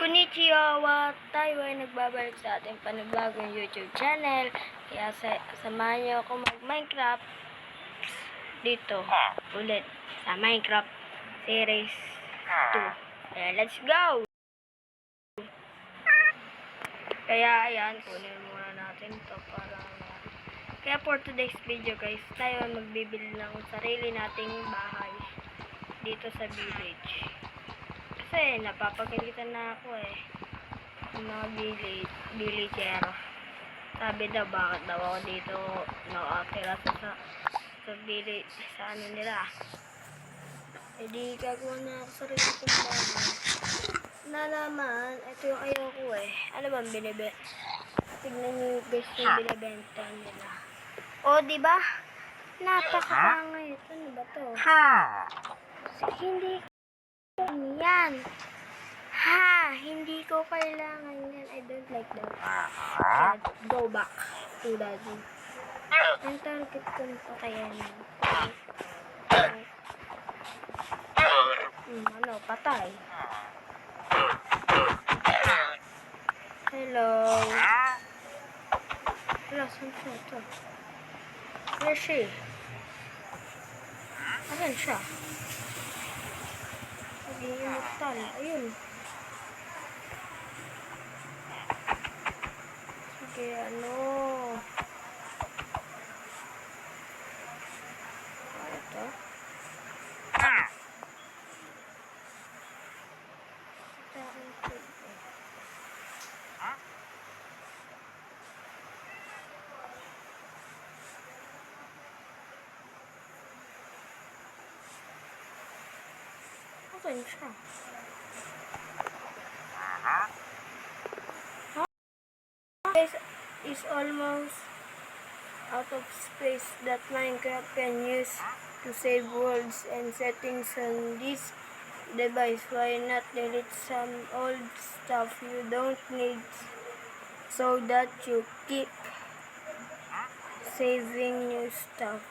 Konnichiwa, tayo ay nagbabalik sa ating panibagong YouTube channel. Kaya samahan niyo ako mag-Minecraft dito ulit sa Minecraft Series 2. Kaya let's go! Kaya ayan, kunin muna natin ito para kaya for today's video guys, tayo ay magbibili ng sarili nating bahay dito sa village. Kasi napapagalitan na ako ng mga villagero. Sabi daw bakit daw ako dito nakatira sa village, sa ano nila. Eh di gagawa na ako sarili kong bahay. Na naman, ito yung ayaw ko Ano bang tignan niyo guys yung binibenta nila. O diba? Napakapangay. Ano ba to? Hindi yan. Hindi ko kailangan yan. I don't like that. Kaya, go back to daddy. Ang target ko na kaya yan. Ano, patay. Hello. Hello, saan siya ito? Where is she? Asan siya? Immortal. Ayun. Sige, ano. Ito. Asan siya? This is almost out of space that Minecraft can use to save worlds and settings on this device. Why not delete some old stuff you don't need so that you keep saving new stuff?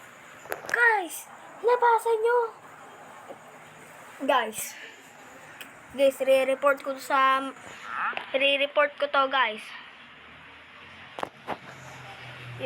Guys! Nabasa nyo! Guys, re-report ko to guys.